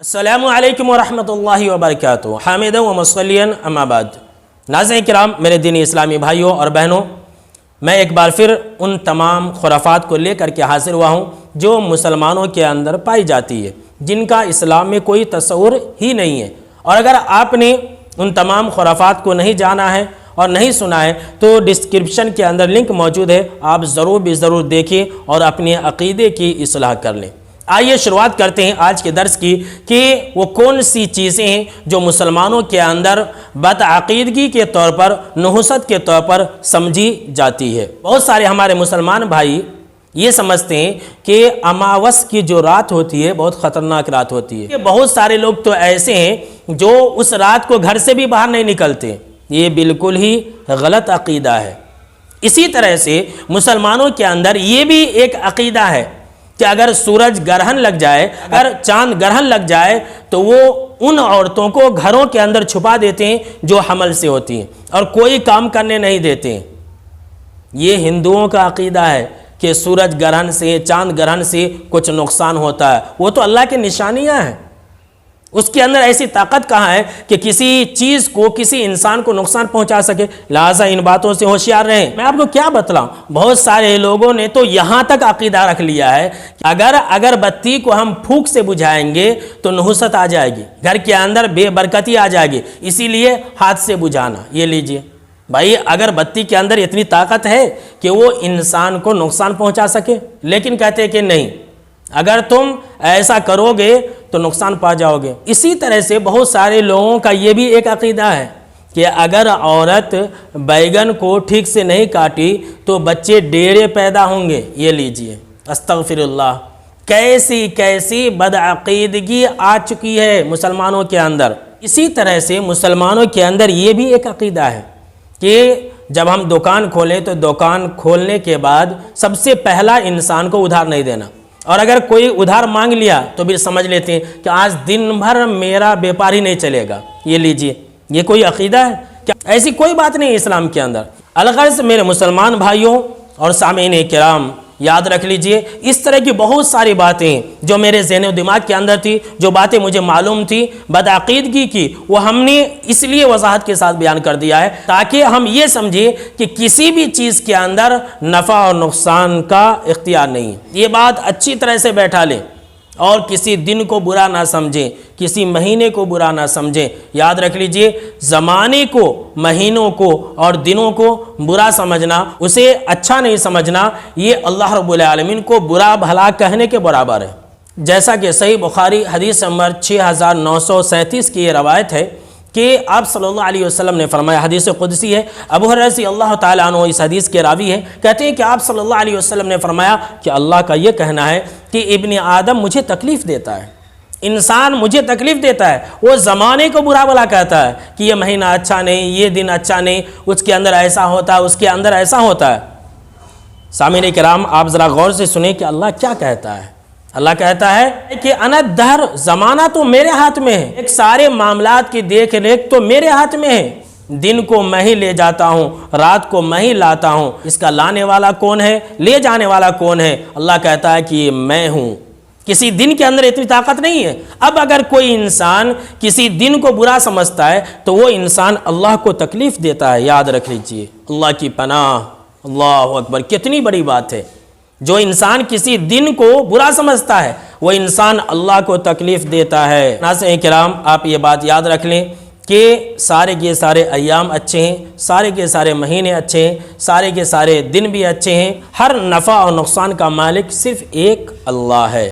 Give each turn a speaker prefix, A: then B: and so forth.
A: السلام علیکم ورحمۃ اللہ وبرکاتہ حامدً و مصلیًا اما بعد۔ ناظرین کرام، میرے دینی اسلامی بھائیوں اور بہنوں، میں ایک بار پھر ان تمام خرافات کو لے کر کے حاضر ہوا ہوں جو مسلمانوں کے اندر پائی جاتی ہے، جن کا اسلام میں کوئی تصور ہی نہیں ہے۔ اور اگر آپ نے ان تمام خرافات کو نہیں جانا ہے اور نہیں سنا ہے تو ڈسکرپشن کے اندر لنک موجود ہے، آپ ضرور دیکھیں اور اپنے عقیدے کی اصلاح کر لیں۔ آئیے شروعات کرتے ہیں آج کے درس کی کہ وہ کون سی چیزیں ہیں جو مسلمانوں کے اندر بدعقیدگی کے طور پر، نحوست کے طور پر سمجھی جاتی ہے۔ بہت سارے ہمارے مسلمان بھائی یہ سمجھتے ہیں کہ اماوس کی جو رات ہوتی ہے بہت خطرناک رات ہوتی ہے۔ بہت سارے لوگ تو ایسے ہیں جو اس رات کو گھر سے بھی باہر نہیں نکلتے۔ یہ بالکل ہی غلط عقیدہ ہے۔ اسی طرح سے مسلمانوں کے اندر یہ بھی ایک عقیدہ ہے کہ اگر سورج گرہن لگ جائے، اگر چاند گرہن لگ جائے تو وہ ان عورتوں کو گھروں کے اندر چھپا دیتے ہیں جو حمل سے ہوتی ہیں اور کوئی کام کرنے نہیں دیتے ہیں۔ یہ ہندوؤں کا عقیدہ ہے کہ سورج گرہن سے، چاند گرہن سے کچھ نقصان ہوتا ہے۔ وہ تو اللہ کی نشانیاں ہیں، اس کے اندر ایسی طاقت کہاں ہے کہ کسی چیز کو، کسی انسان کو نقصان پہنچا سکے؟ لہٰذا ان باتوں سے ہوشیار رہیں۔ میں آپ کو کیا بتلاؤں، بہت سارے لوگوں نے تو یہاں تک عقیدہ رکھ لیا ہے کہ اگر بتی کو ہم پھونک سے بجھائیں گے تو نحوست آ جائے گی، گھر کے اندر بے برکتی آ جائے گی، اسی لیے ہاتھ سے بجھانا۔ یہ لیجئے بھائی، اگر بتی کے اندر اتنی طاقت ہے کہ وہ انسان کو نقصان پہنچا سکے، لیکن کہتے ہیں کہ نہیں، اگر تم ایسا کرو گے تو نقصان پا جاؤ گے۔ اسی طرح سے بہت سارے لوگوں کا یہ بھی ایک عقیدہ ہے کہ اگر عورت بیگن کو ٹھیک سے نہیں کاٹی تو بچے ڈیڑے پیدا ہوں گے۔ یہ لیجئے، استغفر اللہ، کیسی بدعقیدگی آ چکی ہے مسلمانوں کے اندر۔ اسی طرح سے مسلمانوں کے اندر یہ بھی ایک عقیدہ ہے کہ جب ہم دکان کھولیں تو دکان کھولنے کے بعد سب سے پہلا انسان کو ادھار نہیں دینا، اور اگر کوئی ادھار مانگ لیا تو پھر سمجھ لیتے ہیں کہ آج دن بھر میرا بیپار ہی نہیں چلے گا۔ یہ لیجئے، یہ کوئی عقیدہ ہے کیا؟ ایسی کوئی بات نہیں اسلام کے اندر۔ الغرض میرے مسلمان بھائیوں اور سامعین کرام، یاد رکھ لیجئے، اس طرح کی بہت ساری باتیں جو میرے ذہن و دماغ کے اندر تھی، جو باتیں مجھے معلوم تھی بدعقیدگی کی، وہ ہم نے اس لیے وضاحت کے ساتھ بیان کر دیا ہے تاکہ ہم یہ سمجھیں کہ کسی بھی چیز کے اندر نفع اور نقصان کا اختیار نہیں۔ یہ بات اچھی طرح سے بیٹھا لیں اور کسی دن کو برا نہ سمجھیں، کسی مہینے کو برا نہ سمجھیں۔ یاد رکھ لیجئے، زمانے کو، مہینوں کو اور دنوں کو برا سمجھنا، اسے اچھا نہیں سمجھنا، یہ اللہ رب العالمین کو برا بھلا کہنے کے برابر ہے۔ جیسا کہ صحیح بخاری حدیث نمبر 6937 کی یہ روایت ہے کہ آپ صلی اللہ علیہ وسلم نے فرمایا، حدیث قدسی ہے، ابو ہریرہ رضی اللہ تعالیٰ عنہ اس حدیث کے راوی ہیں، کہتے ہیں کہ آپ صلی اللہ علیہ وسلم نے فرمایا کہ اللہ کا یہ کہنا ہے کہ ابن آدم مجھے تکلیف دیتا ہے، انسان مجھے تکلیف دیتا ہے، وہ زمانے کو برا بھلا کہتا ہے کہ یہ مہینہ اچھا نہیں، یہ دن اچھا نہیں، اس کے اندر ایسا ہوتا ہے، اس کے اندر ایسا ہوتا ہے۔ سامعین کرام، آپ ذرا غور سے سنیں کہ اللہ کیا کہتا ہے۔ اللہ کہتا ہے کہ انا الدہر، زمانہ تو میرے ہاتھ میں ہے، ایک سارے معاملات کی دیکھ ریکھ تو میرے ہاتھ میں ہے، دن کو میں ہی لے جاتا ہوں، رات کو میں ہی لاتا ہوں، اس کا لانے والا کون ہے، لے جانے والا کون ہے؟ اللہ کہتا ہے کہ یہ میں ہوں۔ کسی دن کے اندر اتنی طاقت نہیں ہے۔ اب اگر کوئی انسان کسی دن کو برا سمجھتا ہے تو وہ انسان اللہ کو تکلیف دیتا ہے۔ یاد رکھ لیجئے، اللہ کی پناہ، اللہ اکبر، کتنی بڑی بات ہے۔ جو انسان کسی دن کو برا سمجھتا ہے وہ انسان اللہ کو تکلیف دیتا ہے۔ ناظرین کرام، آپ یہ بات یاد رکھ لیں کہ سارے کے سارے ایام اچھے ہیں، سارے کے سارے مہینے اچھے ہیں، سارے کے سارے دن بھی اچھے ہیں۔ ہر نفع اور نقصان کا مالک صرف ایک اللہ ہے۔